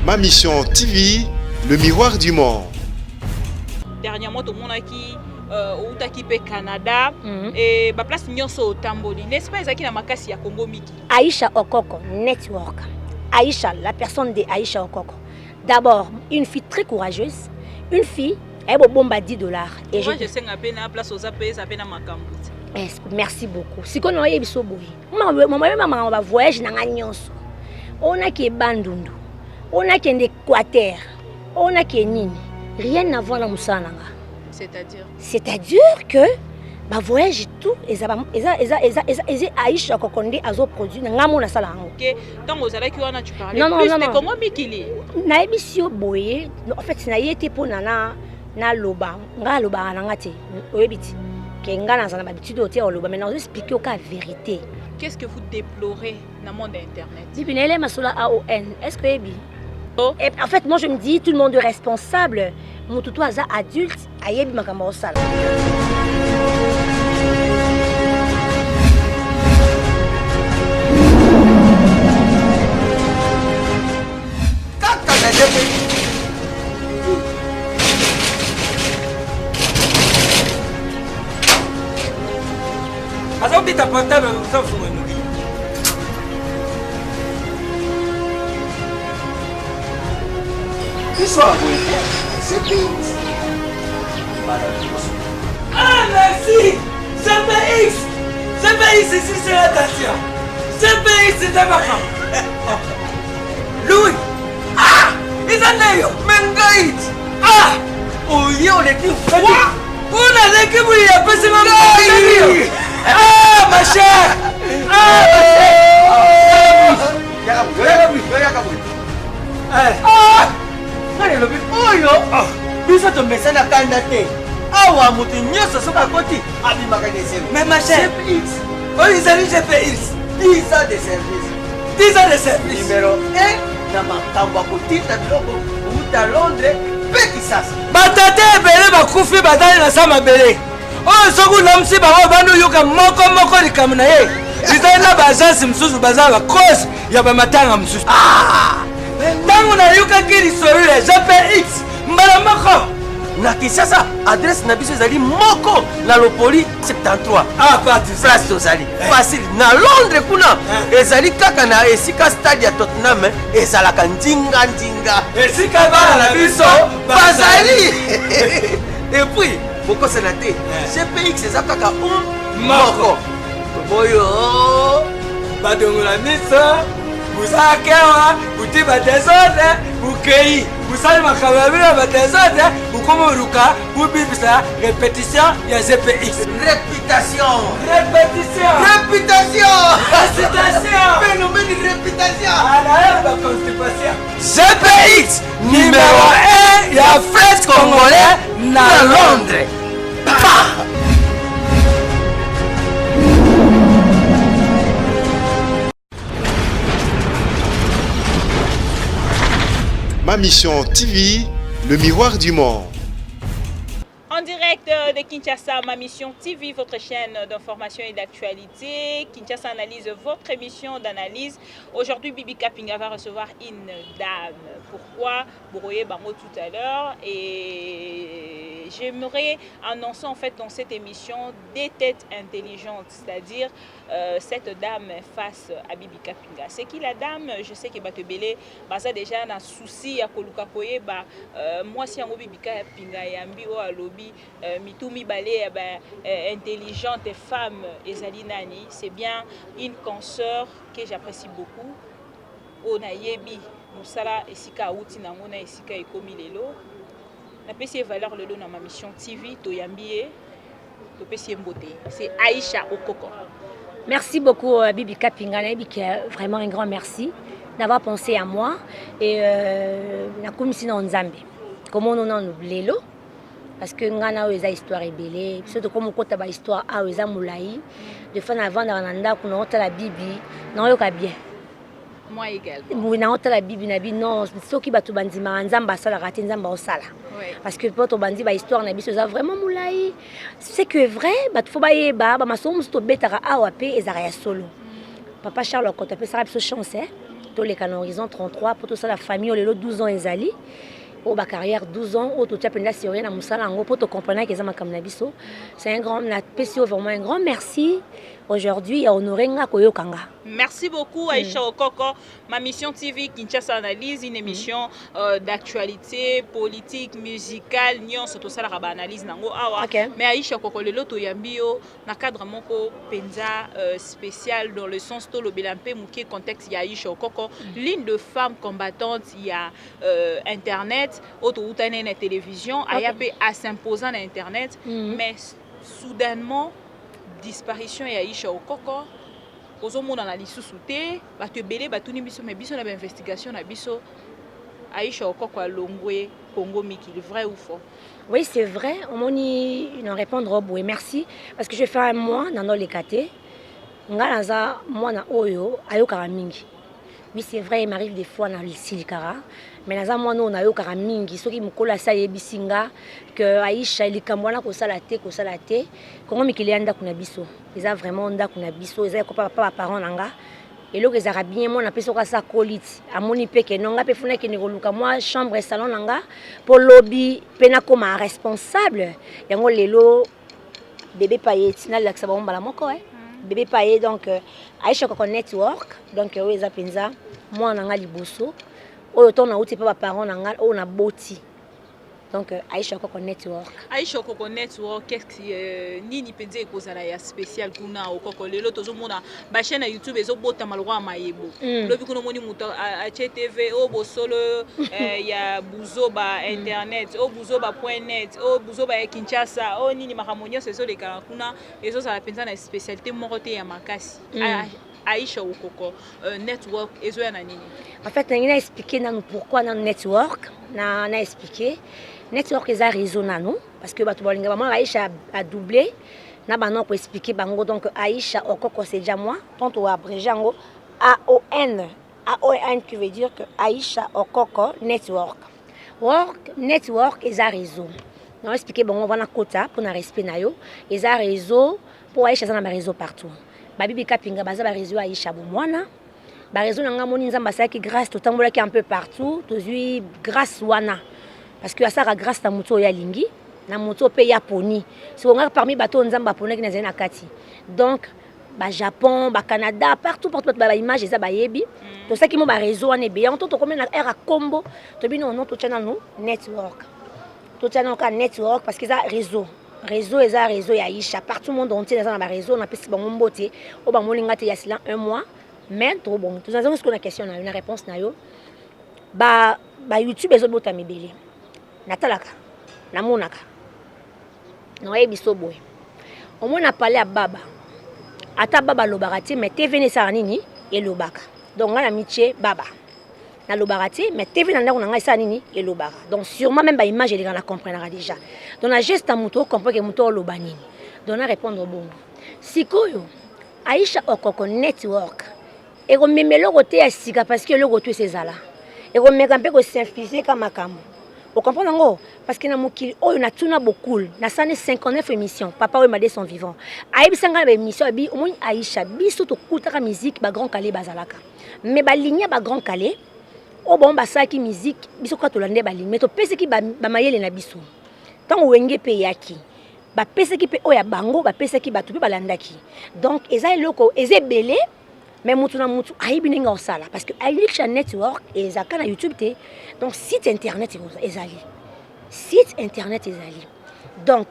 Ma mission TV, le miroir du monde. Dernièrement, tout le monde qui au Canada et ma place nyonso au Tamboli. N'est-ce pas ezaki na makasi ya Congo Miki? Aïcha Okoko Network. Aïcha, la personne de Aïcha Okoko. D'abord, une fille très courageuse, une fille elle a bomba $10. Et moi je sais à peine la place aux AP ça peine makambo. Merci beaucoup. Si qu'on a yebiso boyi. Maman va voyage na nyonso. On a qui Bandundu. On a qui Équateur. On a qui nini. Rien à voir dans Moussananga. C'est-à-dire que bah voyage tout eza Aïcha Kokonde azo produit ngamo na sala ngo. OK, donc aux ala qui on a tu parler plus de Congo Mikili. Na ebisio boye, en fait na yete po na loba, nga loba na ngati. Oyebiti. Que nga na zana habitude au tia loba mais na expliquer au cas vérité. Qu'est-ce que vous déplorez dans le monde internet? Dibinele masola AON. Est-ce que ebi? Et en fait, moi je me dis, tout le monde est responsable. Mon toutou aza adulte, ayebi makambo sala. Asa ubita portable sans fumer. Histoire, c'est tout. Ah, merci! CPX! CPX, ici, c'est l'attention. CPX, c'est ta maman. Louis! Ah! Ils en ont Mengaït! Ah! Oh, yo, l'équipe! Quoi? On a l'équipe, il a passé ma maman! Ah, ma chère! Ah, ma chère! Ah! Nani lobi oyo biso to mesana kanda te awa mutu nyoso soka koti abimaka de service mais ma chère GPX oyo izali GPX 10 ans de service 10 ans de service numéro 1 na makambo kotinda biloko uta Londres pe Kisasa batate ebele bakufi badali na sama bele oyo soki unamusi bango bandu yoka moko likamu na ye izali na baagence mosusu baza bakosi ya bamatanga mosusu tango na yokaki lisolo ya GPX mbala moko na Kinshasa adresse na biso ezali moko na Lopoli 73 place tozali facile na Londres kuna ezali kaka na esika stade ya Tottenham ezalaka ndinga esika bana na biso bazali et puis bokosana te GPX eza kaka moko boyo badongola miso Busakewa, Butiba desordre, Bukei, Busal Makababila desordre, Bukomoruka, Bubibisa, répétition, il y a GPX. Réputation. Phénomène de réputation. À la constipation. GPX, numéro 1, il y a French Congolais, na Londres. Ma mission TV, le miroir du monde. En direct de Kinshasa, ma mission TV, votre chaîne d'information et d'actualité. Kinshasa Analyse, votre émission d'analyse. Aujourd'hui, Bibi Kapinga va recevoir une dame. Pourquoi? Brouillé Bango tout à l'heure. Et j'aimerais annoncer en fait dans cette émission des têtes intelligentes, c'est-à-dire cette dame face à Bibi Kapinga. C'est qui la dame? Je sais que Batebele, ça déjà un souci à Koluka Koye, moi si on Bibi Kapinga yambi o alobi mitumi balé intelligente femme ezali nani, c'est bien une consoeur que j'apprécie beaucoup. Onayebi musala esika outi nangona esika ekomi lelo. Na pesi valeur lelo na ma mission TV toyambié to pesi mbote. C'est Aïcha Okoko. Merci beaucoup Bibi Kapinga, vraiment un grand merci d'avoir pensé à moi et na komisi na Nzambe. Comment on en lelo parce que ngana eza histoire ebele surtout comme kota ba histoire a eza mulai de fin avant na nda kuna ota la Bibi na yoka bien. Moi également. Oui, na ota la Bibi na bi non soki batu bandima Nzamba sala rate Nzamba osala. Parce que poto bandi ba histoire na biso eza vraiment mulai. C'est que vrai batu fo ba yeba ba masomo to betaka awa pe ezara ya solo. Papa Charles Okota pe sara biso chance toleka na horizon 33 pour tout ça la famille olelo 12 ans ezali au ba carrière 12 ans au tout penda sérieux na musala ngo pour te comprendre que ça makam na biso c'est un grand na PCO vraiment un grand merci aujourd'hui à honorer nga koyokanga. Merci beaucoup Aïcha Okoko. Ma mission TV Kinshasa Analyse, une émission d'actualité politique, musicale, nyon surtout ça la analyse nango awa. Okay. Mais Aïcha Okoko le loto yambio na cadre moko penza spécial dans le sens to le belampe mouké contexte ya Aïcha Okoko, ligne de femmes combattantes, il y a internet, auto outane na télévision, ayape à s'imposant na internet, mais soudainement disparition ya Aïcha Okoko. Ozo mona na lisusu te bato ebele batuni biso mais biso na ba investigation na biso Aïcha Okoko alongwe Congo Mikili, vrai ou faux? Oui, c'est vrai. On m'a dit une répondre oui, merci parce que je fais un mois dans les KT. Ngalaza moi na oyo ayokara mingi. Oui, c'est vrai, il m'arrive des fois dans le silikara, mais naza moi non ayokara mingi, soki mukola sa yebisinga que Aïcha likamwana ko salate Congo Mikili anda kuna biso. Ils a vraiment nda kuna biso, ils a ko papa parents nanga. Et là les arabiens moi na peso ka sa colite amoni pe ke nonga pe funa ke ni koluka moi chambre et salon nanga pour lobby pena comme responsable yango lelo bébé paye tina la sa bomba la moko bébé paye donc Aïcha Okoko network donc oui za penza moi nanga liboso oyo to na uti pa parents nanga o na boti. Donc Aïcha Okoko network. Aïcha Okoko network qu'est-ce que nini penze ekozala ya spécial kuna Okoko lelo tozomona ba chaîne na YouTube ezobota malwa mayebo. Lobi kuno moni muto a TV o bosolo ya buzoba internet o buzoba.net o buzoba ya Kinshasa o nini makamonyo sezo le kuna ezozala penza na spécialité morote ya makasi. Aïcha Okoko network ezoya na nini? En fait, on a expliqué pourquoi dans network, on a expliqué network est un réseau nano parce que batu bolinga maman Aïcha a doublé na banon pour expliquer bango donc Aïcha Okoko c'est déjà moi tant au abrégé en AON qui veut dire que Aïcha Okoko network network est un réseau. On a expliqué bon on va na quota pour na respect na yo est un réseau pour Aïcha dans un réseau partout. Babibi kapinga baza ba réseau Aïcha bomwana ba réseau nanga moni nzamba saki grâce to tambola ki un peu partout to zui grâce wana parce que ça grâce ta moto ya lingi na moto pe ya poni si on a parmi bateau nzamba poni ki na kati donc ba Japon ba Canada partout ba image eza ba yebi to saki mo ba réseau wana be on to comme na era combo to bino non to channel no network to channel ka network parce que ça réseau est un réseau ya Aïcha partout le monde entier dans le réseau on a pesi bango mbote o ba molinga te ya sila un mois mais trop bon tout ça ce qu'on a question na une réponse na yo ba YouTube ezobota mibele natalaka namonaka noye biso boy au moins na parler à baba ata baba lobaka mais TV ne sa nini et lobaka donc on a amitié baba na lobarati mais TV na ndako na ngai sa nini et lobaka donc sûrement même ba image les gens la comprendra déjà donc na geste à muto comprendre que muto loba nini donc na répondre bon sikoyo Aïcha Okoko network et ko memelo côté ya sika parce que le côté c'est zala et ko meka mpe ko simplifier kama makambo vous comprenez ngo parce que na mokili oyo na tuna beaucoup na sane 59 émissions papa oyo made son vivant ayebisanga ba émission bi au moins Aïcha biso to kutaka musique ba grand calé bazalaka mais ba ligne ba grand calé o bon basaki musique biso ka to lande ba ligne mais to pese ki ba mayele na biso tant wenge pe yaki ba pese ki pe oya bango ba pese ki batu pe balandaki donc eza eloko eze belé mais mutu na mutu ayibi ninga osala parce que Aïcha network ezaka na YouTube te donc site internet ezali site internet ezali donc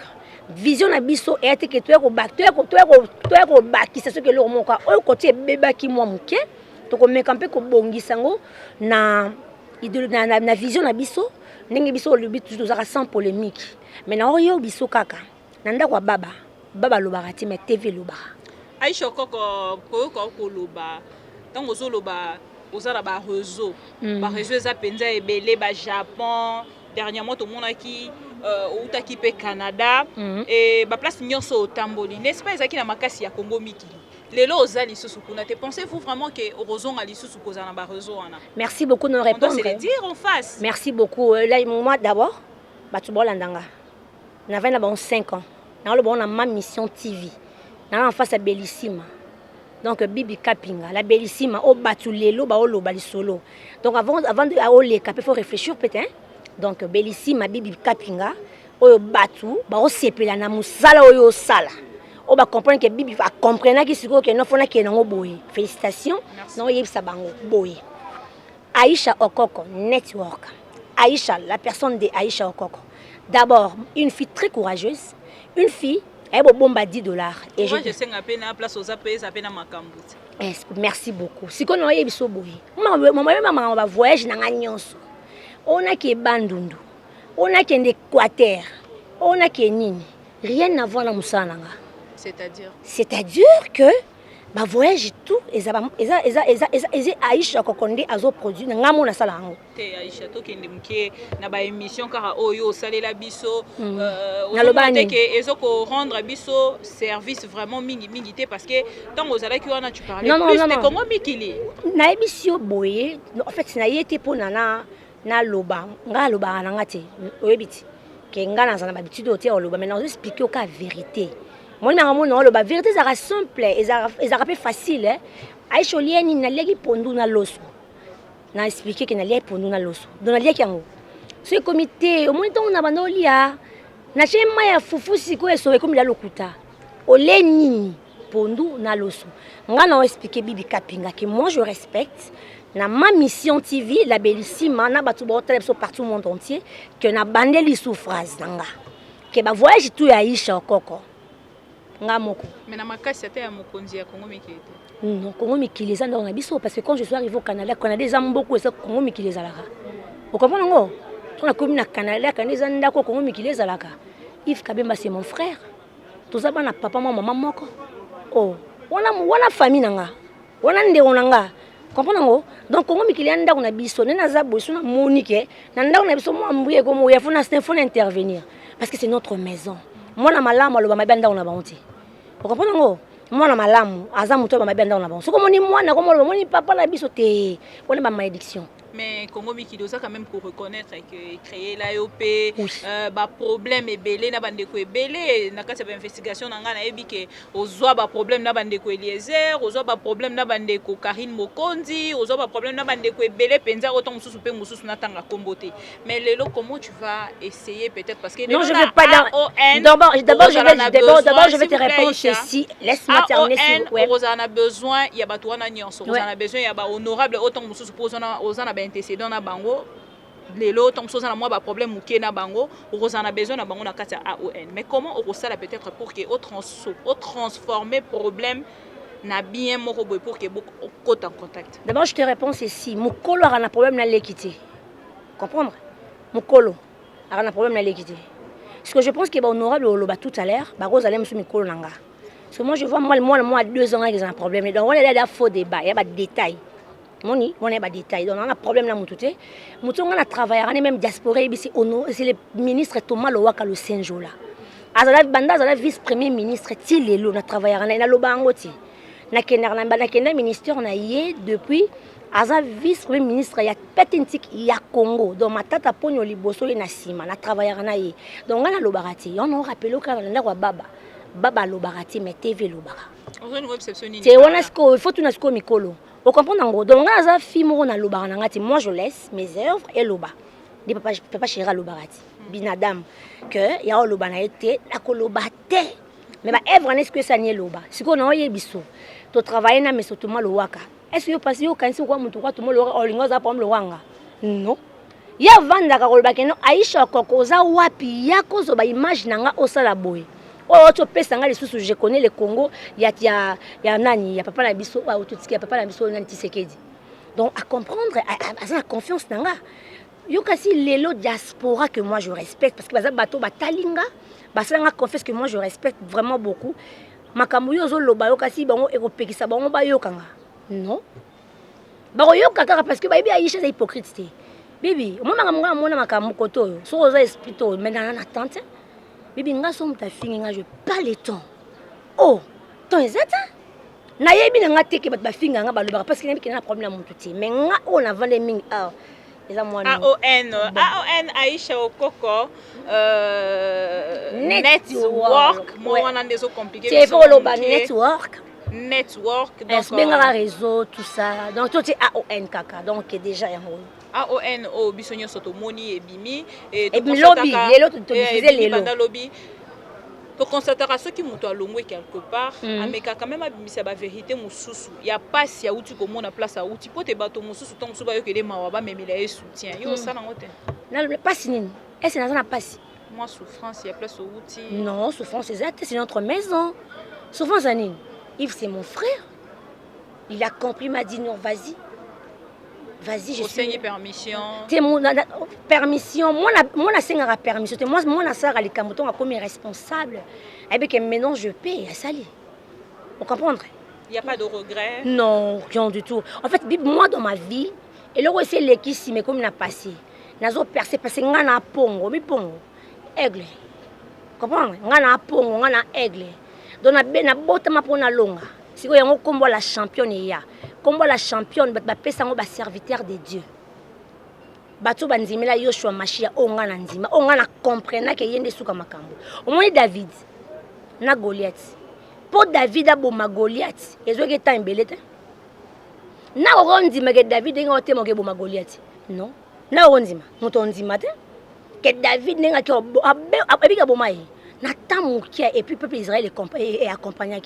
vision na biso ete ke to ko bakisa ce que le moka o côté bebaki moi muke to ko meka mpe ko bongisango na vision na biso ndenge biso le but toujours sans polémique mais na oyo biso kaka nanda kwa baba lobarati mais TV lobara Aïcha Okoko ko loba tango zo loba ozala ba réseau eza penza ebele ba Japon dernièrement to monaki outaki pe Canada et ba place nyonso otamboli n'est-ce pas ezaki na makasi ya Congo Mikili lelo ozali lisusu kuna te pensez-vous vraiment que orozonga lisusu kozana ba réseau wana? Merci beaucoup de nous répondre. On doit se le dire en face. Merci beaucoup là moi d'abord batu bolandanga n'avait na bon 5 ans na le bon na ma mission TV na en face à Bellissima Donc Bibi Kapinga, la bellissime, au batulelo, ba olo bali solo. Donc avant de aller il faut réfléchir peut-être. Donc bellissime Bibi Kapinga, au batu, ba o sepela na musala oyo sala. On va comprendre que Bibi va comprendre que non fona que non boy. Félicitations. Non yebisa bango boy. Aïcha Okoko Network. Aïcha, la personne de Aïcha Okoko. D'abord, une fille très courageuse, une fille elle a bomba $10. Et je sais que place aux appels, ça peine à ma cambouche. Merci beaucoup. Si on a eu ce boy, maman va voyager dans l'agneau. On a qui est bandundu, on a qui est d'Équateur, on a qui est nini. Rien à voir dans Moussananga. C'est-à-dire que bah voyage tout eza Aïcha Kokonde azo produit nga mona sala ngo te Aïcha to kende mke na ba émission kara oyo salela biso lobani que ezoko rendre biso service vraiment mingi te parce que tant aux ala qui wana tu parlais non, plus non, de non. Congo Mikili na ebisio boye en fait na yete pona na loba nga loba na ngate oyebiti ke nga na zana ba bitude ote loba mais na expliquer au cas vérité. Moi, la vérité est simple, est facile. Aïcha Olieni n'a pas pondu na loso. N'a expliqué que n'a pas pondu na loso. Donc n'a pas ce comité, au moins on a banolia. N'a jamais ya fufu siko et sauvé comme la lokuta. Oleni pondu na loso. Nga n'a expliqué Bibi Kapinga que moi je respecte. Na ma mission TV, la bellissime, na batu ba partout au monde entier que na bandeli souffrance nanga. Que ba voyage tout ya Aïcha Okoko. Mais na makasi ata ya mokonzi ya Congo Mikili. Non, Congo Mikili za na biso parce que quand je suis arrivé au Canada, Canada za beaucoup ça Congo Mikili za laka. Vous comprenez ngo? On a commis na Canada, Canada za ndako Congo Mikili za laka. Yves Kabemba c'est mon frère. Tout ça bana papa maman moko. Oh, wana famille nanga. Wana ndeko nanga. Comprenez ngo? Donc Congo Mikili ndako na biso, na za boso na Monique, na ndako na biso mo ambuye ko mo ya fona intervenir parce que c'est notre maison. Moi na malamu aloba mabenda on a bonté. Vous comprenez ngo? Moi na malamu aza muto ba mabenda on a bon. So comme ni moi na comme moni papa na biso te. On ba malédiction. Mais Congo Mikili ça quand même pour reconnaître que créer l'AOP ba problème est belé na bandeko est belé na kati ba investigation na ngana ebi ke ozwa ba problème na bandeko Eliezer, ozwa ba problème na bandeko Karine Mokonzi, ozwa ba problème na bandeko est belé penza autant mususu pe mususu na tanga komboté. Mais lelo comment tu vas essayer peut-être parce que non je vais pas d'abord je vais te répondre ceci laisse-moi terminer si ouais on a besoin il y a ba toana nyonso on a besoin il y a ba honorable autant mususu posona ozana antécédent na bango lelo tant chose na moi ba problème muké na bango on a besoin na bango na kati AON mais comment on ça peut-être pour que au transformer problème na bien moko boy pour que beaucoup en contact. D'abord je te réponds ceci mukolo a un problème na l'équité comprendre mukolo a un problème na l'équité ce que je pense que ba honorable oloba tout à l'heure ba rose alem sur mukolo nanga parce que moi je vois moi 2 ans ils ont un problème donc on est là faux débat il y a pas de détails. On est pas détail. Donc on a un problème là moutouté. Moutou on a travaillé, on est même diaspora ici c'est le ministre Thomas Lowaka le Saint-Jour là. Azala banda azala vice-premier ministre Tilelo on a travaillé on a loba ngoti. Na kenda ministère on a yé depuis azala vice-premier ministre ya petintik ya Congo. Donc matata ponyo liboso na sima na travaillé on a yé. Donc on a lobarati. On a rappelé quand on a roi baba lobarati mais TV lobara. On a une réception ni. C'est on a ce il faut tout na ce mikolo. Vous comprenez en gros. Donc là, ça fille moi na loba ngati. Moi je laisse mes œuvres et loba. Di papa chéra lobarati. Binadam que ya loba na été la kolobate. Mais ba œuvre est-ce que ça nie loba. Si qu'on a yé biso. To travailler na mais surtout moi le waka. Est-ce que parce que quand c'est quoi mutu quoi tout le olingo za pom le wanga. Non. Ya vanda ka koloba keno Aïcha kokoza wapi ya kozo ba image nanga osala boy. Oh, tu peux s'engager sous je connais le Congo, il y a nani, il y a papa la biso, ou tout ce qui a papa la biso nani tisekedi. Donc à comprendre, à la confiance nanga. Yo kasi lelo diaspora que moi je respecte parce que baza bato batalinga, basanga confiance que moi je respecte vraiment beaucoup. Makambo yo zo loba yo kasi bango ekopekisa bango ba yo kanga. Non. Ba yo kaka parce que ba bi Aïcha c'est hypocrite. Bibi, moi makambo mona makambo koto yo. So oza esprit to mais dans attente. Bibi nga som ta fille nga je pas le temps. Oh, ton ezata? Na yebi nga teke bat ba fille nga ba loba parce que na bikina problème na mututi. Mais nga on a vendu ming AON Aïcha Okoko network moi on a des compliqués. C'est pour le network. Network. Donc bengaka réseau tout ça. Donc tout est AON kaka. Donc déjà en haut. AON o bisonyo soto moni et bimi et lobby, les lots to diffuser les lots. Lobby. To constatera ceux qui muto alongwe quelque part, ameka quand même abimisa ba vérité mususu. Ya passe ya uti ko mona place a uti pote bato mususu ton suba yo ke de mawa memela e soutien. Yo ça na ngote. Na le passe nini? Est-ce que na passe? Moi souffrance ya place au uti. Non, souffrance c'est notre maison. Souffrance nini? Yves c'est mon frère. Il a compris, m'a dit non, vas-y. Vas-y, je suis permission. T'es mon permission. Moi na senga permission. Moi na sara les camoutons a comme responsable. Et bien que maintenant je paye à sali. Vous comprenez? Il n'y a pas de regret. Non, rien du tout. En fait, moi dans ma vie, et là c'est l'équipe mais comme n'a passé. Nazo percé parce que ngana pongo, mi pongo. Aigle. Comprenez? Ngana pongo, ngana aigle. Donc na bota ma pona longa. Si vous avez combat la championne ya. Combat la championne ba pesa ngo ba serviteur de Dieu. Bato banzimela Yoshua Mashia onga na nzima. Onga na comprendre que yende suka makambo. Omoni David na Goliath. Pour David aboma Goliath, ezoke ta mbelete. Na orondima que David nga otemo ke boma Goliath. Non. Na orondima, moto ondima te. Que David nga ki abika boma yi. Et puis le peuple d'Israël est accompagné.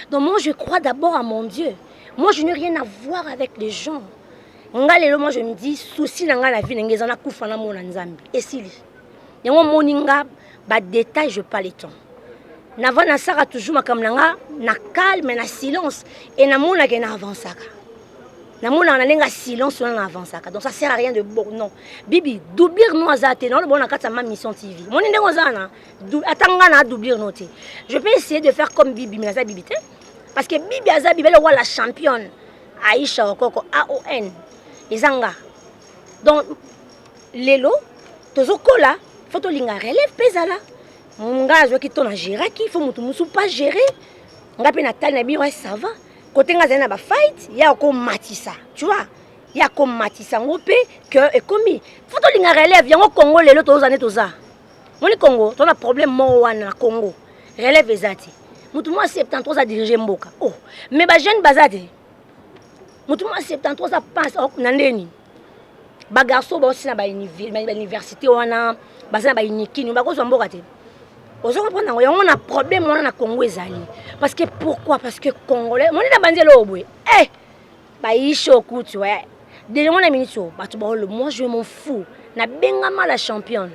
Donc moi je crois d'abord à mon Dieu. Moi je n'ai rien à voir avec les gens. Moi je me dis, souci dans la vie, je na kufana mon nzambi. Et si yango moninga ba détail je pas le temps. Nava na sara toujours makamnanga na calme na silence et na mona ke na avançaka. Na mona na lenga silence na avançaka. Donc ça sert à rien de bon non. Bibi doublir nous azate non le bon na kata ma mission TV. Mon ndenge ozana atanga na doublir noté. Je peux essayer de faire comme Bibi mais ça Bibi parce que Bibi aza Bibi le la championne Aïcha Okoko AON ezanga. Donc lelo tozokola photo linga relève pesala. Nga zo ki tona gérer ki faut mutu musu pas gérer. Nga pe na tali na bi ouais ça va. Côté nga zena ba fight ya ko matisa tu vois ya ko matisa ngope que et komi photo linga relève yango Congo lelo tozane toza moni Congo ton a problème mo wana Congo relève ezati mutu mo 73 a diriger mboka oh mais ba jeune bazate mutu mo 73 a passe na ndeni ba garçon ba aussi na ba université wana bazana ba inikini ba ko zo mboka te. On a un problème on a Congo ezali parce que pourquoi parce que congolais on est dans banzelo obwe ba ishoku tu vois déjà on a minito ba tu moi je m'en fous na bengama la championne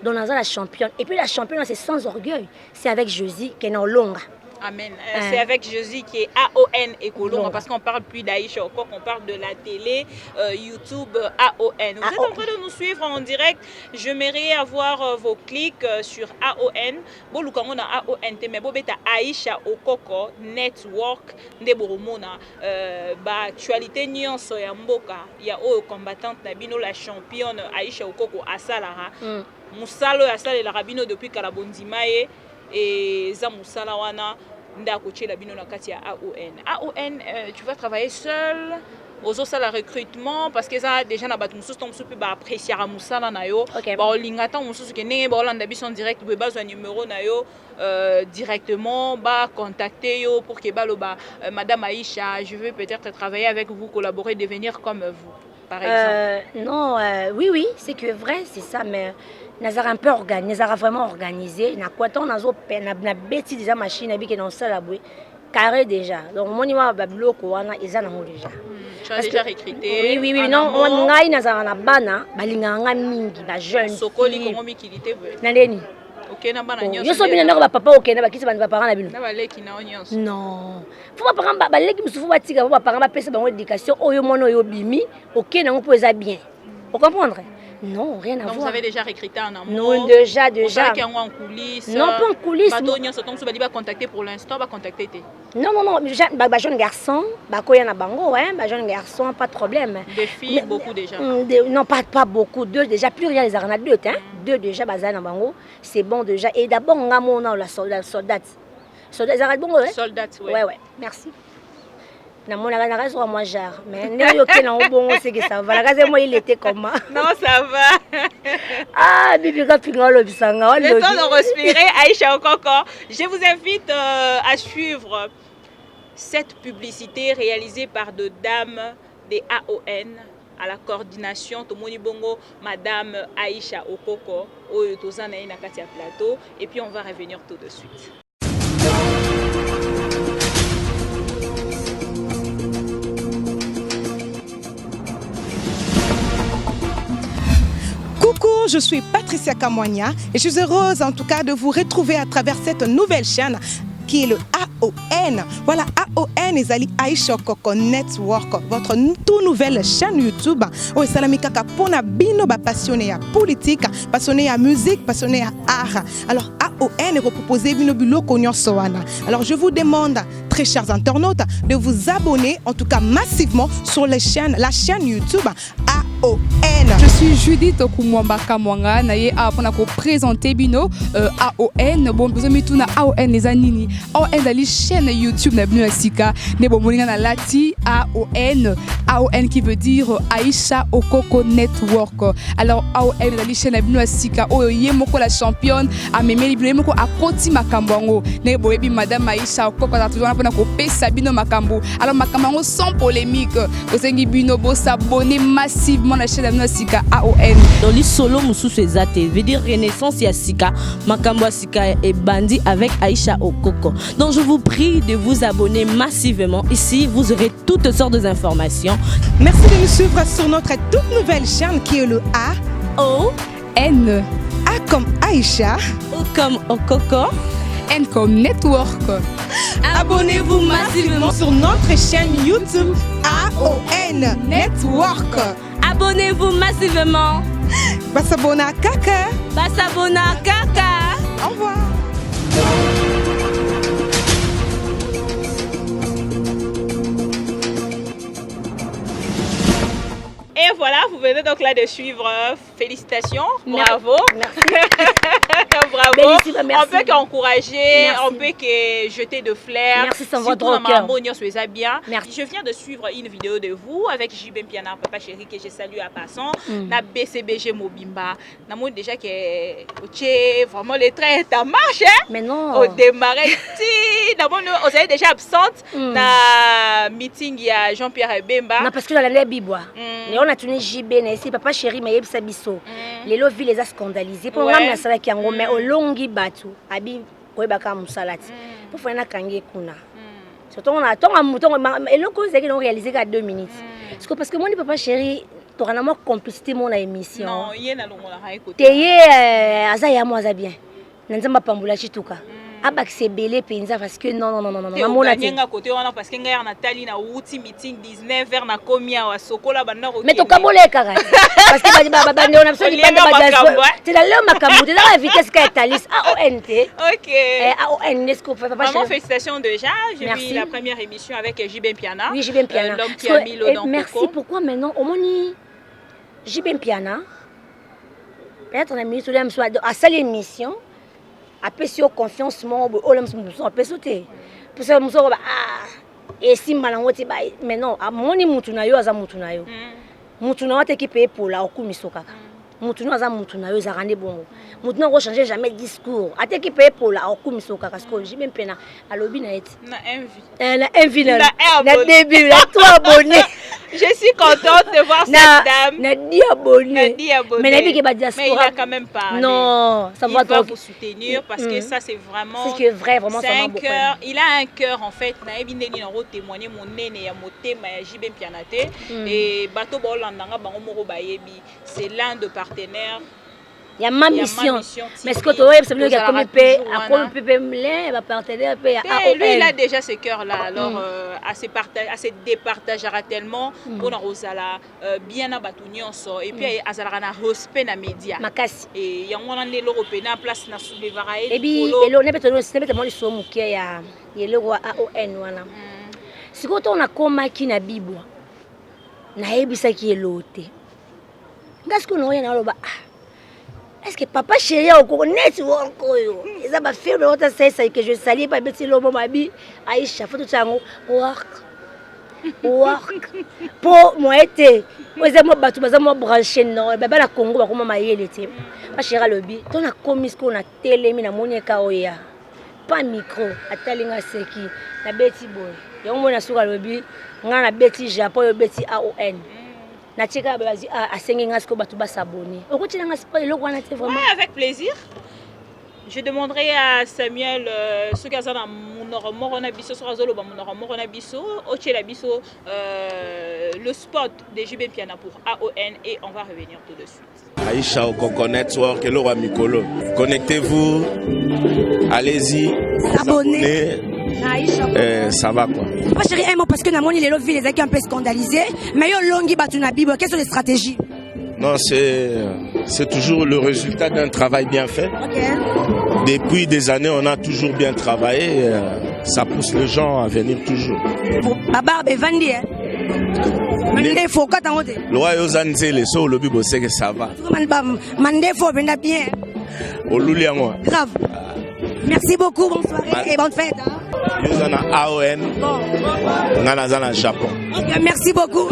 donc on a la championne et puis la championne c'est sans orgueil c'est avec Josie qui est en longa. Amen. C'est avec Josie qui est AON et Colomba parce qu'on parle plus d'Aïcha encore, on parle de la télé, YouTube, AON. Vous êtes en train de nous suivre en direct. J'aimerais avoir vos clics sur AON. Bon, nous avons AON, mais bon, beta Aïcha Okoko Network de Boromona. Actualité nyonso ya mboka. Il y a au combattante Nabino la championne Aïcha Okoko Asalara. Musalo Asala la Rabino depuis Kalabondimae. Et Zamusala wana nda coacher la bino na kati ya AON. AON tu vas travailler seul aux autres la recrutement parce que ça déjà na batu mususu tombe super ba apprécier à musala na yo ba lingata mususu ke ndenge ba olanda biso en direct be ba zo numéro na yo directement ba contacter yo pour que ba lo ba madame Aïcha je veux peut-être travailler avec vous collaborer devenir comme vous par exemple. Non oui c'est que vrai c'est ça mais Nazara un peu organisé, Nazara vraiment organisé. Na quoi tant nazo na bêti déjà machine abi que dans ça la bouée carré déjà. Donc mon niveau bablo ko wana eza na mo déjà. Tu as déjà recruté. Oui non on ngai nazara na bana balinga nga mingi ba jeune. Sokoli kongo mikilité bwe. Na ndeni. OK na bana nyonso. Yo so bina ndako ba papa OK na ba kisi ba parents na bino. Na ba leki na nyonso. Non. Faut ba parents ba leki musufu ba tika ba parents ba pesa ba éducation oyo mono yo bimi OK na ngo po eza bien. Vous comprenez? Non, rien à voir. Donc vous avez déjà recruté en amont? Non, déjà. Vous savez qu'il y a en coulisses? Non, pas en coulisses. Va contacter pour l'instant, va contacter. Non, jeune garçon, jeune garçon, pas de problème. Des filles, beaucoup déjà? Non, pas beaucoup, deux déjà, plus rien, les arnaques, deux déjà, c'est bon déjà. Et d'abord, on a la soldat. Soldat, oui. Ouais, merci. Moi genre mais c'est que ça va la moi il était comment non ça va bibi ka pinga lo bisanga le temps de respirer Aïcha Okoko je vous invite à suivre Cette publicité réalisée par deux dames des AON à la coordination Tomoni Bongo, Madame Aïcha Okoko, Oyotozana Inakatia Plateau, et puis on va revenir tout de suite. Coucou, je suis Patricia Kamwanya et je suis heureuse en tout cas de vous retrouver à travers cette nouvelle chaîne qui est le AON. Voilà, AON ezali Aïcha Okoko Network, votre toute nouvelle chaîne YouTube. Oh, salami kaka pona bino ba passionné à politique, passionné à musique, passionné à art. Alors AON est proposé bino bilo konyon soana. Alors je vous demande, très chers internautes, de vous abonner en tout cas massivement sur la chaîne YouTube AON. Je suis Judith Okumwamba Kamwanga, naye apona ko présenter bino AON. Bon, vous avez tout na AON les anini. AON est chaîne YouTube na bino asika. Ne bon moninga na lati AON. AON qui veut dire Aïcha Okoko Network. Alors AON est chaîne na bino asika. Oyo yemoko la championne. Amemeli bino yemoko apoti makambo. Ne bo ebi madame Aïcha Okoko na toujours apona ko pesa bino makambo. Alors makambo sans polémique. Vous avez bino bo s'abonner massivement la chaîne na bino asika AON. Dans les solo mususu ezate veut dire renaissance ya sika makambo ya sika et bandi avec Aïcha Okoko. Donc je vous prie de vous abonner massivement. Ici vous aurez toutes sortes d'informations. Merci de nous suivre sur notre toute nouvelle chaîne qui est le AON. A comme Aïcha, O comme Okoko, N comme Network. Abonnez-vous massivement sur notre chaîne YouTube AON Network. Abonnez-vous massivement. Basabona Kaka. Basabona Kaka. Au revoir. Et voilà, vous venez donc là de suivre. Félicitations, bravo. Merci. Bravo. Bellissime, merci. On peut qu'encourager, Merci. on peut que jeter de fleurs. Merci sans Surtout votre dans cœur. Mambo Nyos Weza bien. Merci. Je viens de suivre une vidéo de vous avec JB Piana, papa chéri, que je salue à passant. Na BCBG Mobimba. Na moi déjà que vraiment les trains ta marche hein. Mais non. Au démarrer, si d'abord nous on est déjà absente na meeting il y a Jean-Pierre Bemba. Non, parce que dans la Bibois. Et on a tourné JB, ici, papa chéri, mais il y a biso. Les lots villes les a scandalisés. Pour moi, la salle qui a un mais au longi batu, abi, oebaka musalati. Pour faire un kangi kuna. Surtout on attend un mouton et le cause c'est qu'ils ont réalisé qu'à 2 minutes. Parce que moi, papa chéri, tu as vraiment complicité mon émission. Non, il y a un longo la écoute. Teye azaya moi za bien. Nanzamba pambula chituka. Abak c'est belé penza parce que non. Mamona tinga côté on a parce que ngai na tali na outi meeting 19h na komia wa sokola banda ko. Mais to kabole kara. Parce que baba on a besoin de banda. C'est dans le makambo, c'est dans la vitesse qu'a Thalys AONT. OK. AON Nesco papa. Maman, félicitations déjà. J'ai vu la première émission avec JB Piana. Oui, JB Piana. L'homme qui a mis l'eau dans merci. Coco. Pourquoi maintenant au moni JB Piana. Peut-être on a mis sur la à salle émission. Après si confiance moi on peut sauter pour ça muso et si malangote ba mais non amoni mutu na yo aza mutu na yo mutu na wate ki paye pour la okumiso kaka mutu na aza mutu na yo za rande bongo mutu na ko changer jamais discours ate ki paye pour la okumiso kaka parce que j'ai même pena alobi na eti na envie na envie na début na toi abonné. Je suis contente de voir cette dame. Nadi abonné. Mais Nadi qui est diaspora. Mais il a quand même parlé. Non, ça va vous soutenir parce que ça c'est vraiment. C'est vrai, vraiment ça m'a beaucoup. Il a un cœur en fait. Naebi Neli n'a témoigné mon nene ya moté ma JB Pianate et bateau bolandanga bango moko bayebi. C'est l'un de partenaires. Il y a ma mission. Mais ce que tu vois, c'est le gars comme paix, à quoi peut me va partenaire paix. Lui, il a déjà ce cœur-là. Alors, à se départagera tellement pour la Rosala, bien à Batunion. Et puis, à Zalana, respect na média. Et il y a un européen en place na soulevaraï. Et puis, on est peut-être moi, ils sont moqués. Il y a le roi AON. Si on a comme qui na Bible, na ebisa qui est l'autre. Qu'est-ce qu'on a là-bas? Est-ce que papa chéri au network ils ont fait le autre c'est que je salue pas petit lomo mabi Aïcha faut tout ça work pour moi été moi moi batu bazamo brancher non baba la Congo ba koma mayele te pa chéri lobi ton a commis qu'on a télé mi na monieka oya pas micro atalinga seki na beti boy yango na suka lobi nga na beti Japon yo beti AON na tika bazi asengi nga siko batu ba s'abonner okoti nga sipa eloko wana te vraiment avec plaisir. Je demanderai à Samuel ce qu'il y a dans mon moronabiso sur Azolo mon moronabiso Ochelabiso le spot des JB Piana pour AON et on va revenir tout de suite. Aïcha Okoko Network et Laura Mikolo. Connectez-vous, allez-y, abonnez. Ça va quoi. Pas chérie, un mot parce que Namoni les villes les un peu scandalisés, mais yo longi batu na Bible, quelles sont les stratégies? Non, c'est toujours le résultat d'un travail bien fait. Okay. Depuis des années, on a toujours bien travaillé. Ça pousse les gens à venir toujours. Baba Bevandi, hein? Mandé faut quand on dit. Loi Yozanze, les sauts, le bibo, c'est que ça va. Mandé faut venir bien. Au Louliango. Grave. Merci beaucoup, bonne soirée et bonne fête. Yozana AON. Nanazana Japon. Okay, merci beaucoup.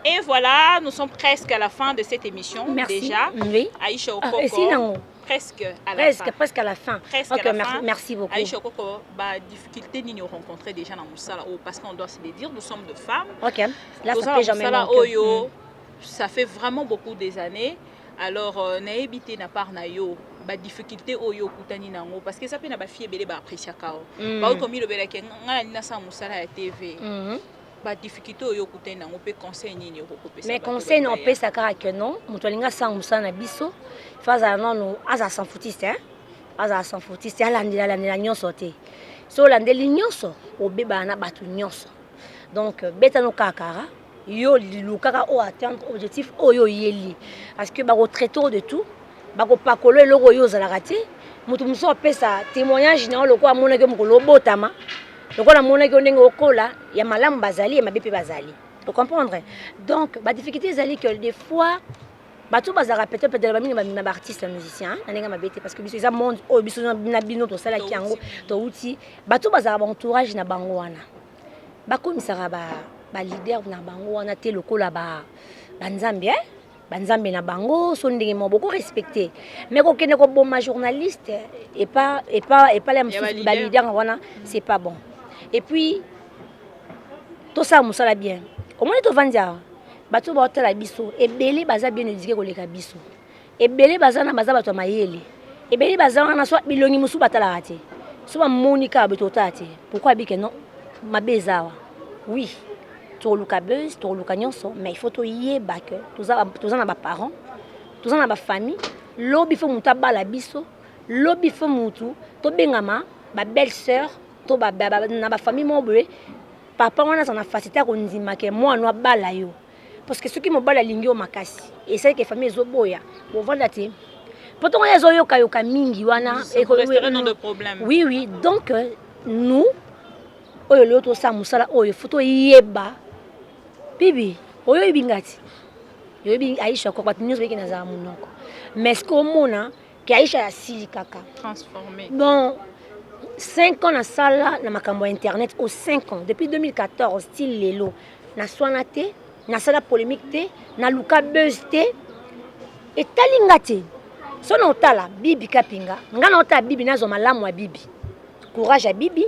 Et voilà, nous sommes presque à la fin de cette émission. Merci. Déjà. Oui. Aïcha Okoko. Presque à la fin. Presque okay, à la fin. Merci beaucoup. Aïcha Okoko, difficulté nous rencontrer déjà dans Moussala parce qu'on doit se le dire, nous sommes de femmes. Ok. Là, ça fait jamais longtemps. Ça fait vraiment beaucoup des années. Alors, naébité n'a pas nayo. Difficulté oyo kutani nango parce que ça peut na ba fille belé ba apprécier kao. Ba comme le belé ngana na sa Moussala ya TV. Difficulté oyo kutani nango peut conseil nini okopesa. Mais conseil non peut ça que non, mutolinga sa Moussala na biso. Faza non aza sans foutiste hein. Aza sans foutiste ala ndela nyonso te. So la ndeli nyonso obeba na batu nyonso. Donc beta no kakara yo lukaka o atteindre objectif oyo yeli parce que ba retraiter de tout. Bako pakolo eloko yo za la raté. Mutu muso pesa témoignage na loko amona ke mukolo botama. Loko na mona ke ndenge okola ya malamu bazali et mabepe bazali. Vous comprendre? Donc ba difficulté zali que des fois bato bazara peut-être la bamina ba artiste musicien nanenga mabete parce que biso za monde o biso na bino to sala kiango to uti bato bazara ba entourage na bango wana. Bakomisaka ba leader na bango wana te lokola ba nzambe banzambe na bango so ndenge mo beaucoup respecté mais ko kene ko bon journaliste et pas la ba leader wana c'est pas bon et puis tout ça musala bien comment to vandia bato ba hôtel biso ebele baza bien éduqué ko leka biso ebele baza na baza bato mayele ebele baza na so bilongi musu batala raté so ba monika beto tate pourquoi bike non mabezawa oui toluka buzz toluka nyonso mais il faut to yeba que tous na ba parents tous na ba famille lobi fo muta bala biso lobi fo mutu to bengama ba belle sœur to ba na ba famille mobe papa wana na facilité ko ndima ke moi no bala yo parce que ceux qui mo bala lingi o makasi et c'est que famille zoboya bo vanda te poto ya zo yoka yoka mingi wana et de problème. Oui donc nous oyo le to sa musala oyo foto yeba bibi oyo ibingati yo bi Aïcha ko kwat news beki na za munoko mais ce que mona ki Aïcha ya sili kaka transformé bon 5 ans na sala na makambo internet au 5 ans depuis 2014 style lelo na swanate na sala polémique te na luka buzz te et talingate sono tala bibi kapinga ngana ota bibi nazo malamu wa bibi courage à bibi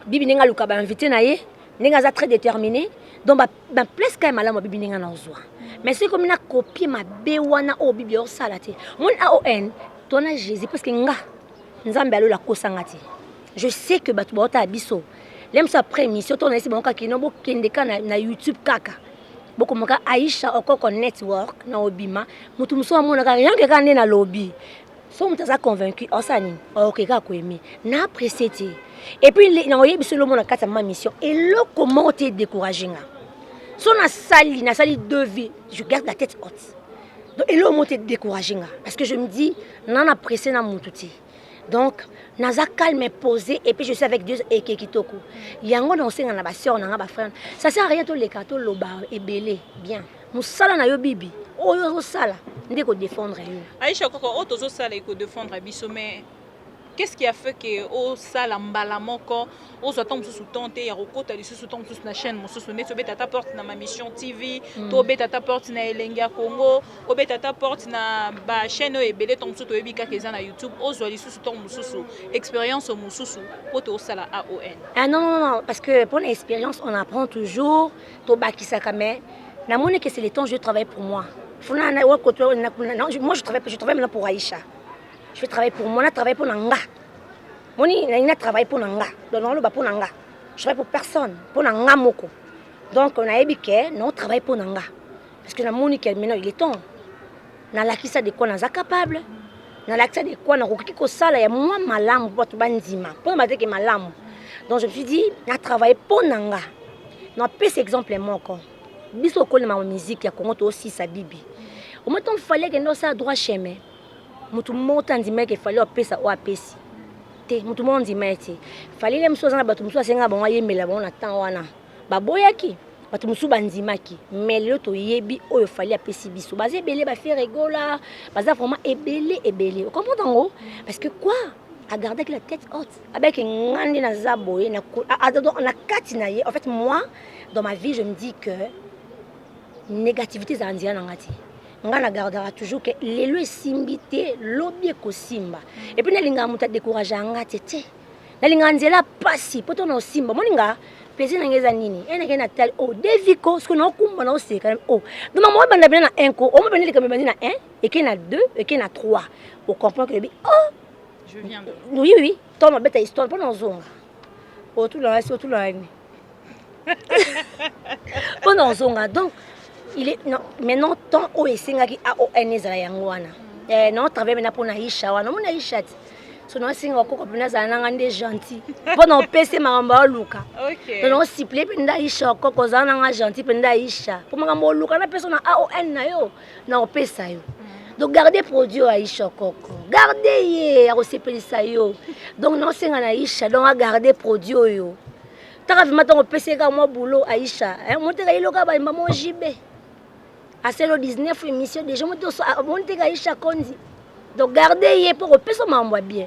ninga luka ba invité na ye ninga za très déterminé donc ba place quand malamu bibi ninga na ozwa mais c'est comme na copier ma bewana o bibi o salate mon AON tona Jésus parce que nga nzambe alo la kosangati je sais que batu bota biso lem sa prémission tona esi bonka kino bo kendeka na YouTube kaka boko moka Aïcha Okoko Network na obima mutu muso amona ka rien que kande na lobby so mutaza convaincu osani OK ka ko aimer na apprécié. Et puis na oyebi solo mona kata ma mission et le comment te décourager nga so na sali deux vies je garde la tête haute donc et le moment te décourager nga parce que je me dis nan apprécié na mututi donc naza calme posé et puis je suis avec Dieu et Kitoko yango na osenga na ba sœur na ba frère ça sert à rien to lekato loba ebele bien musala na yo bibi oyo sala ndeko défendre yo Aïcha Okoko otozo sala ko défendre biso mais Qu'est-ce qui a fait que au salambala moko au soton sous tenté ya rokota li sous ton sous na chaîne mon sous net obeta ta porte na ma mission TV to obeta ta porte na Elenga Congo obeta ta porte na ba chaîne ebele ton sous to ebika keza na YouTube au zo li sous ton sous expérience au sous poto sala AON. Ah non, parce que pour l'expérience on apprend toujours to bakisa kamé na moni que c'est le temps je travaille pour moi. Moi je travaille maintenant pour Aïcha. Je vais travailler pour moi, je travaille pour Nanga. Moni, je travaille pour Nanga. Donc, on pour Nanga. Je travaille pour personne, pour Nanga Moko. Donc, on a ébiqué, non, on travaille pour Nanga. Parce que Moni, maintenant, il est temps. On a l'acquis de quoi on est capable. On a l'acquis de quoi on a recruté que ça, il y a moins malam pour tout bandima. Pour me dire que malam. Donc, je me suis dit, on a travaillé pour Nanga. On a pris cet exemple, moi, encore. Biso ko ma musique, il y a comment aussi sa bibi. Au moment où il fallait que nous ça droit chemin. Mutu mota ndima ke fallait opesa o apesi te mutu mo ndima ete fallait les muso zana batu muso asenga bango yemela bango na temps wana baboyaki batu muso bandimaki mais le to yebi oyo fallait apesi biso baze belé ba faire rigola baza vraiment ebelé comprends tango parce que quoi à garder avec la tête haute avec ngandi na zaboye na kati na ye. En fait moi dans ma vie je me dis que négativité za ndia na ngati ngana gardera toujours que lelo esimbité lobi ko simba et puis nalinga muta décourager ngati te nalinga nzela pasi poto na simba moninga plaisir na ngeza nini ena kena tal o deviko ce que na kumba na oseka o donc moi banda bien na 1 ko o mo beneli comme bandi na 1 et que na 2 et que na 3 on comprend que oh je viens de oui ton ma bête histoire pour nzonga o tout là ni pour nzonga donc il est non maintenant tant au esenga ki AON ezala yango wana non travailler maintenant pour Aïcha wana mon Aïcha so non singa ko pena za nanga ndé gentil pour non pese mamba luka OK non siple penda Aïcha ko ko za nanga gentil penda Aïcha pour mamba luka na personne AON na yo na opesa yo donc garder produit Aïcha koko garder ye a resepelisa yo donc non singa na Aïcha donc garder produit yo taka vimata ko pese ka mo boulot Aïcha monte ka iloka ba mama jibe à celle 19 émission déjà monter Aïcha Kondi donc gardez pour que personne m'envoie bien.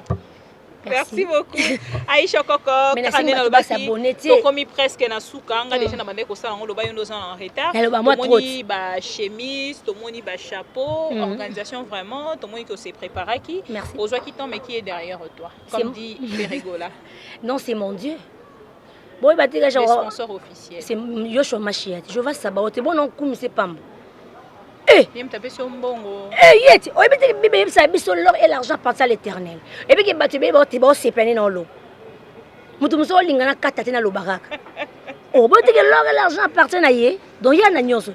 Merci beaucoup Aïcha Koko kanena lobaki to komi presque na suka nga déjà na bande ko sala ngolo ba yondo en retard moni ba chemise to moni ba chapeau organisation vraiment to moni que c'est préparé qui ozwa qui tombe mais qui est derrière toi comme dit Perigola. Non c'est mon Dieu. Bon ba te genre sponsor officiel c'est Yoshua Machiat je vois ça ba te bon non comme c'est pas Yem tapé sur mbongo. Yeti, o ebete bibe ça biso l'or et l'argent passe à l'éternel. Et puis que battu bebe te bo se planer dans l'eau. Mutu muso lingana katata na lo baraka. O bote que l'or et l'argent appartiennent à ye, donc ya na nyonso.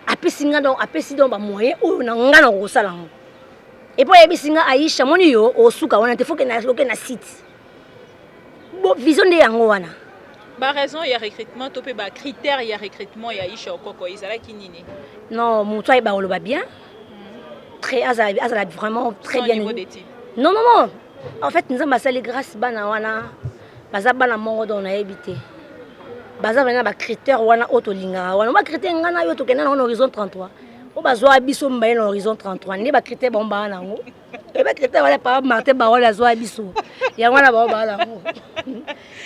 Apesinga donc apesi donc ba moyen o na ngana ko sala. Et puis ebisinga Aïcha moni yo o suka wana te faut que na site. Bo vision de yango wana. Ba raison il y a recrutement topé ba critère il y a recrutement il y a Aïcha Okoko izala kinini. Non, mon toit ba oloba bien. Très azala vraiment très bien. Niveau d'études. Non. En fait nous avons basé grâce bana wana baza bana mongo don na habité. Baza bana ba critère wana otolinga wana ba critère ngana yo to kena na horizon 33. O bazwa biso mbaye na horizon 33 ni ba critère bomba na ngo. Et ba critère wala pa Martin Barola zo biso. Ya wana ba bala ngo.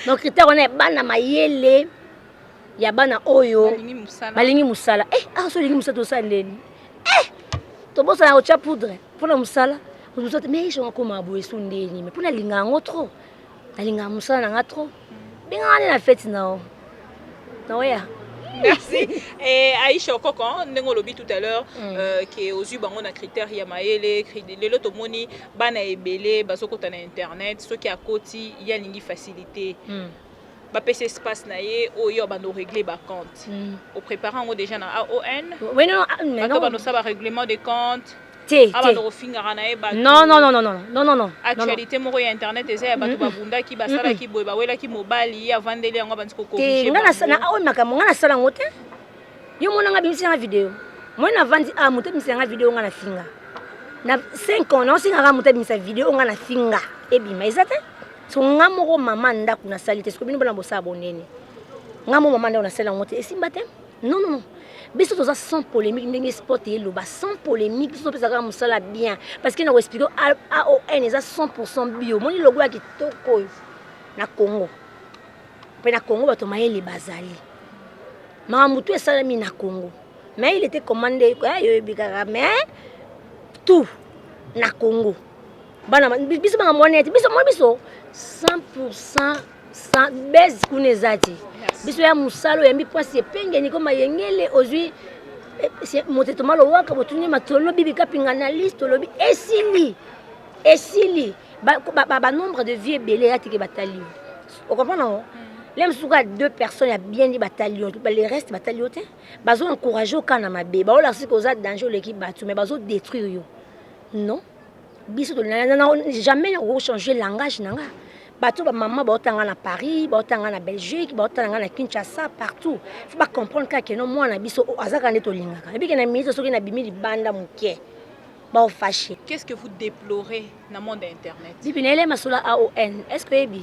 Donc critère on est bana mayele ya bana oyo malingi musala so lingi musala to sandeni to bosa na ocha poudre pona musala uzote mais je ngako mabu esundeni mais pona linga ngo trop na linga musala na trop bingane na fête nao ya. Merci. Et Aïcha Okoko, nous lobby tout à l'heure que aux yeux bango na critère ya maele, les loto moni bana ebele, basoko na internet, ceux qui à côté ya lingi facilité. Ba PC espace na ye o yo ba no régler ba compte. Au préparant déjà na AON. Oui non, mais non. Ba no ça ba règlement des comptes. Non. Actualité moko ya internet eza ya bato babunda ki basala ki boye bawela ki mobali ya vandeli yango bandiko corriger. Ngana sana awo makambo ngana sala ngote. Yo mona nga bimisi nga video. Moi na vandi muté bimisi nga video ngana finga. Na 5 ans non singa muté bimisi video ngana finga. Ebima ezate. So ngamo ko mama ndaku na salite sko bino bana bosa bonene. Ngamo mama ndaku na sala ngote esimba te. Non, non, non. Biso toza sans polémique, ndenge sport et loba sans polémique, biso pesa ka musala bien parce que na expliquer AON eza 100% bio. Moni logo ya kitoko na Congo. Pe na Congo bato mayele bazali. Mamutu esalami na Congo. Mais il était commandé yo bikaka mais tout na Congo. Bana biso banga monete, biso 100% sans base kunezati. Biso ya musalo ya mbi poisi epenge ni koma yengele ozui motetoma lo waka botuni matolo bibi kapinga na liste lobi esili ba nombre de vie belé ya tike batali. Vous comprenez non? Même si deux personnes a bien dit bataillon, les restes bataillon te bazo encourager au kana mabe ba ola si koza danger l'équipe batu mais bazo détruire yo. Non. Biso jamais on changer langage nanga. Bato ba maman ba otanga na Paris, ba otanga na Belgique, ba otanga na Kinshasa partout. Faut pas comprendre que non moi na biso azaka neto lingaka. Et puis que na ministre soki na bimi di banda muke. Ba fâché. Qu'est-ce que vous déplorez dans le monde internet? Bibi na ele masula AON. Est-ce que ebi?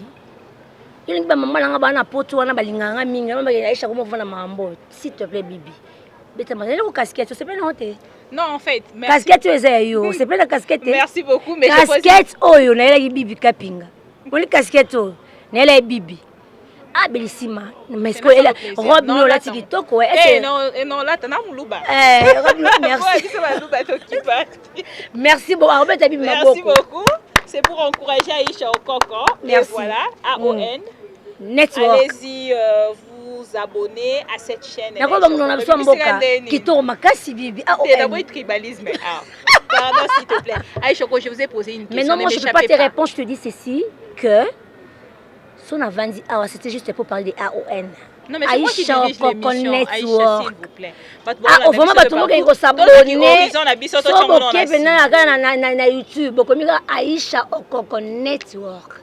Il ba maman nga ba na poto wana balinganga mingi, ba Aïcha ko mo vona mambo. S'il te plaît Bibi. Beta manele ko casquette, c'est pas non te. Non en fait, merci. Casquette yo, c'est pas la casquette. Merci beaucoup mais casquette oyo na ele Bibi kapinga. Oli casquette oyo na ele Bibi. Ah belissima. Mais est-ce que elle robe no la tikitoko non là tana muluba. Merci beaucoup. Merci beaucoup. C'est pour encourager Aïcha Okoko. Et voilà, AON Network. Allez-y vous abonner à cette chaîne. D'accord, donc on a besoin de Mboka. Qui tourne ma casse Bibi. AON. D'abord tribalisme. Pardon s'il te plaît. Aïcha Okoko, je vous ai posé une question. Mais non, moi je ne peux pas te répondre. Je te dis ceci que son avandi c'était juste pour parler des AON. Non mais c'est moi qui dirige l'émission. Aïcha s'il vous plaît. Ah, vraiment bato mo ko s'abonner. So boké bena na YouTube, bokomika Aïcha Okoko Network.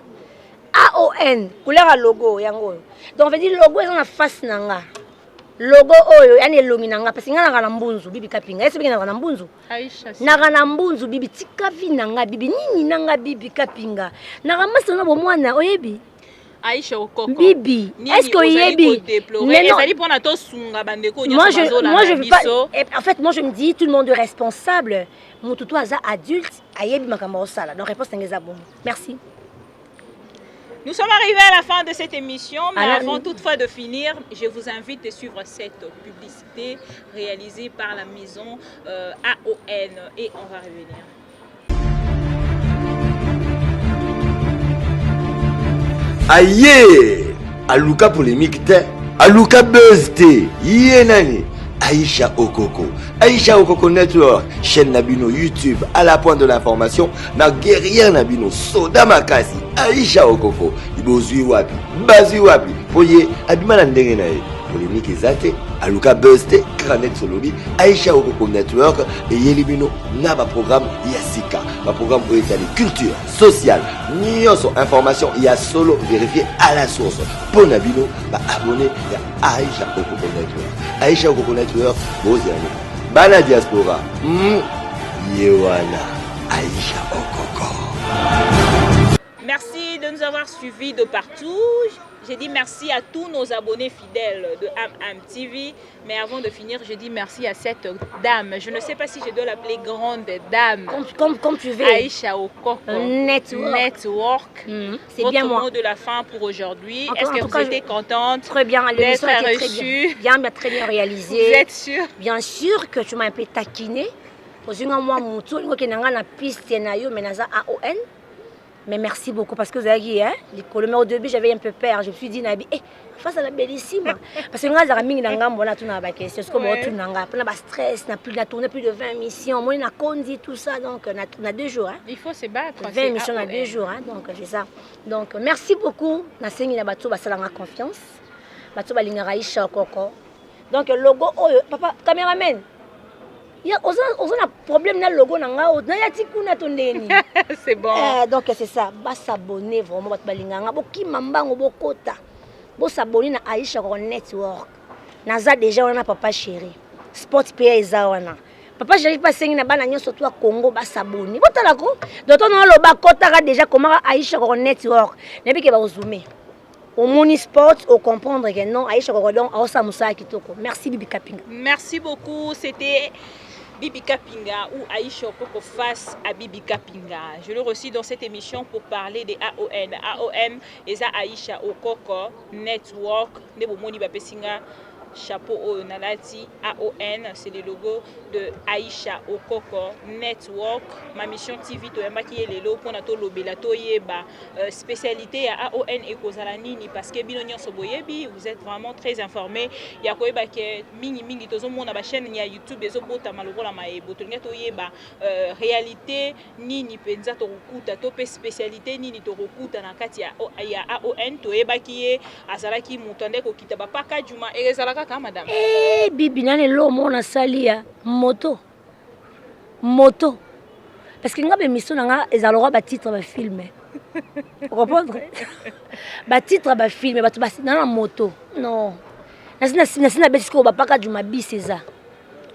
AON, couleur à logo yango. Donc on veut dire logo eza na face nanga. Logo oyo yani elongi nanga parce que nga na mbunzu bibi kapinga. Est-ce que nga na mbunzu? Aïcha. Na mbunzu bibi tika vi nanga bibi nini nanga bibi kapinga. Na ramasa na bo mwana oyebi. Aïcha Okoko. Bibi, est-ce que yebi? Mais non. Moi je veux pas. En fait, moi je me dis tout le monde est responsable. Mon toutou aza adulte, ayebi makambo sala. Donc réponse ngeza bon. Merci. Nous sommes arrivés à la fin de cette émission, mais avant toutefois de finir, je vous invite à suivre cette publicité réalisée par la maison AON et on va revenir. Aïe, Aluka polémique te, Aluka buzz te, nani, Aïcha Okoko, Aïcha Okoko Network, chaîne Nabino YouTube, à la pointe de l'information, na guerrière Nabino, Soda Makasi, Aïcha Okoko, Ibozui Wapi, Bazui Wapi, Poye, Abimana Ndenge nae, polémique ezate, Aluka buzz te, Kranet Solobi, Aïcha Okoko Network, et Yelibino, Naba programme Yassika, ma programme pour étaler culture, sociale, Nyonso, information, il y a solo vérifié à la source. Pour Nabino, bah abonné à Aïcha Okoko Network. Aïcha Okoko Network, Bozani, Bana Diaspora, Yewana, Aïcha Okoko. Merci de nous avoir suivis de partout. J'ai dit merci à tous nos abonnés fidèles de AM TV. Mais avant de finir, je dis merci à cette dame. Je ne sais pas si je dois l'appeler grande dame. Comme tu veux. Aïcha Okoko Network. C'est bien moi. Mot de la fin pour aujourd'hui. Est-ce que vous étiez contente? Très bien. D'être reçue. Très bien réalisé. Vous êtes sûre? Bien sûr que tu m'as un peu taquiné. Mais merci beaucoup parce que vous avez dit, mais au début j'avais un peu peur. Je me suis dit, face à la bellissime. Parce que nous avons question. C'est comme on a stress, on a tourné plus de 20 missions. Moi, on a conduit tout ça. Donc, on a 2 jours. Il faut se battre. 20 missions en 2 jours. Donc, c'est ça. Donc, merci beaucoup. On a confiance. On a Aïcha Okoko. Donc, le logo, papa, caméraman. Il y a un problème dans le logo, c'est bon. Donc c'est ça, va s'abonner vraiment va s'abonner à Aïcha Network. Naza déjà on a papa chéri. Sport pay ezawana. Papa chéri pas sengi na bana nyonso to Congo va s'abonner. Botala ko. Donc on a le bakota déjà comment Aïcha Network. Nebi ke ba zoomer. au moni sport au comprendre que non Aïcha Kokodon a sa moussa kitoko. Merci Bibi Kapinga. Merci beaucoup, c'était Bibi Kapinga ou Aïcha Okoko face à Bibi Kapinga. Je le reçois dans cette émission pour parler des AON. AON et Aïcha Okoko Network. Nebo moni bapesinga chapeau au Nalati. AON, c'est le logo de Aïcha Okoko Network. Ma mission TV to yambaki lelo pour nato lobelato yeba spécialité à AON et Kozalanini parce que binonyo soboyebi vous êtes vraiment très informés. Ya koyeba ke mingi tozo mona ba chaîne ya YouTube ezo bota malobola maebo to ngato yeba réalité nini penza to rukuta to pe spécialité nini to rukuta na kati ya AON to yebaki ye azalaki mutande ko kitaba paka juma ezalaka ka madame. Bibi nane lo mona salia moto parce que ngabe mission nga ezalora ba titre ba film comprendre ba titre ba film ba to ba na moto non nasina besiko ba paka juma biseza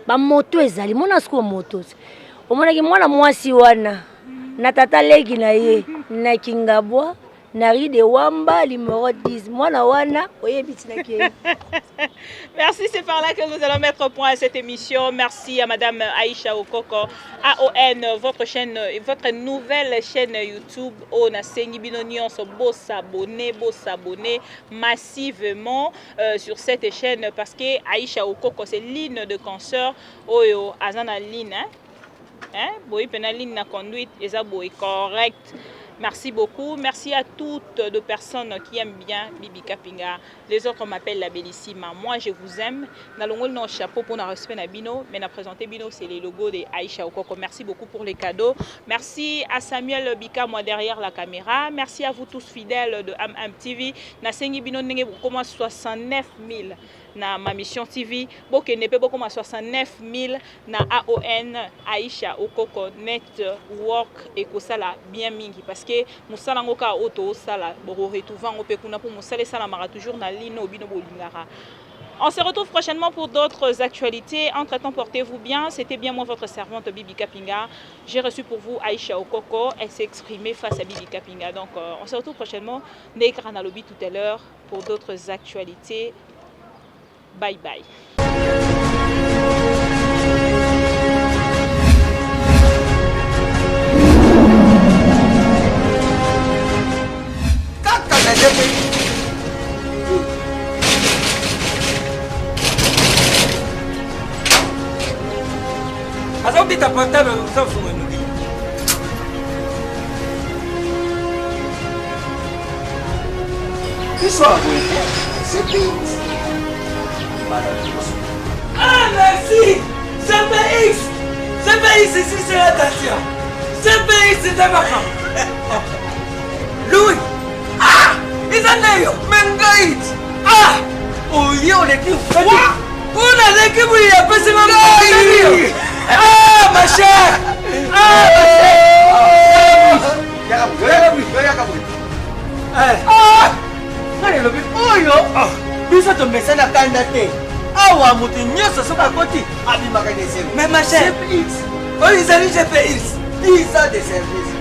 ba moto ezali mona siko moto omona ki mwana mwasi wana na tata leki na ye na kingabwa Nari de Wamba, numéro 10. Merci, c'est par là que nous allons mettre point à cette émission. Merci à Madame Aïcha Okoko. AON, votre chaîne, votre nouvelle chaîne YouTube. On a saigné binonion, beau s'abonner massivement sur cette chaîne parce que Aïcha Okoko, c'est ligne de cancer. Oyo, azana ligne, hein? Boy, penaline na conduite, et ça, boy, correct. Merci beaucoup. Merci à toutes les personnes qui aiment bien Bibi Kapinga. Les autres m'appellent la bellissime. Moi, je vous aime. Nous avons chapeau pour nous respect na Bino. Mais nous présenter Bino, c'est les logos de Aïcha Okoko. Merci beaucoup pour les cadeaux. Merci à Samuel Bika, moi derrière la caméra. Merci à vous tous fidèles de AMTV. Na sengi Bino nenge comment 69 000 na ma mission TV. Boke nepe beaucoup 69 000 na AON Aïcha Okoko Network et kosala bien mingi parce que musala ngoka auto sala boro retouvan ope kuna pour musala sala mara toujours na ligne obino bolingara. On se retrouve prochainement pour d'autres actualités. Entre-temps, portez-vous bien. C'était bien moi, votre servante Bibi Kapinga. J'ai reçu pour vous Aïcha Okoko. Elle s'est exprimée face à Bibi Kapinga. Donc, on se retrouve prochainement. Nekra na lobby tout à l'heure pour d'autres actualités. Bye bye. Azon dit ta portable sans fou nous dit. Histoire c'est tout. Ah merci. CPX ici c'est la station. CPX c'est ta maman. Louis. Ah, ils en eu. Mengaït. Ah, oh yo les types. On a l'équipe où il y a pas seulement ah ma chère. Ah ma chère. Ah, allez le but. Oh yo. Bisa to mesana kanda te. Awa mutu nyoso soka koti abimaka desema. Mais ma chère, oh ils allaient GPX. 10 ans de service.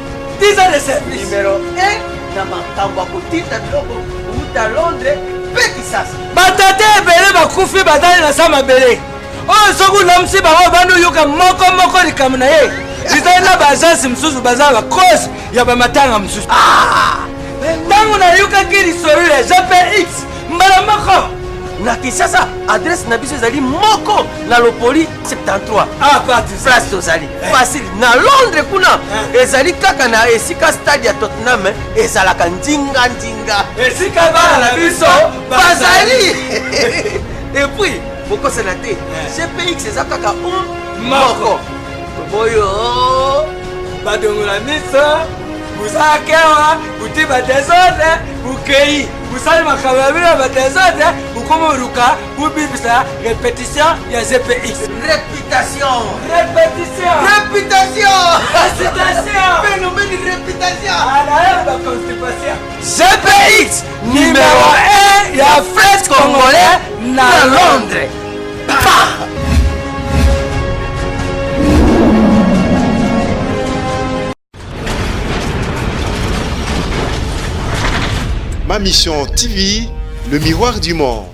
10 ans de service. Numéro 1 na makambo kotita biloko uta Londres pe Kisasa. Batate ebele bakufi batale na sama bele. Oh soku namsi bango bandu yoka moko likamu na ye. Bizana bazasi msusu bazala cause ya bamatanga msusu. Ah! Tangu na yoka kiri sori ya GPX. Mbala moko na Kisasa adresse na biso ezali moko na Lopoli 73. Ah parti place tozali. Facile na Londres kuna ezali kaka na esika stade ya Tottenham ezalaka ndinga. Esika bana na biso bazali. Et puis pourquoi c'est la tête? GPX eza kaka moko. Boyo badongola misa Busakewa, Butiba désordre, Bukei, Busal Makababila désordre, Bukomoruka, Bubibisa, répétition, il y a GPX. Réputation. Phénomène de réputation. GPX, numéro 1, il y a Fred Congolais, à Londres. Ma mission TV, le miroir du monde.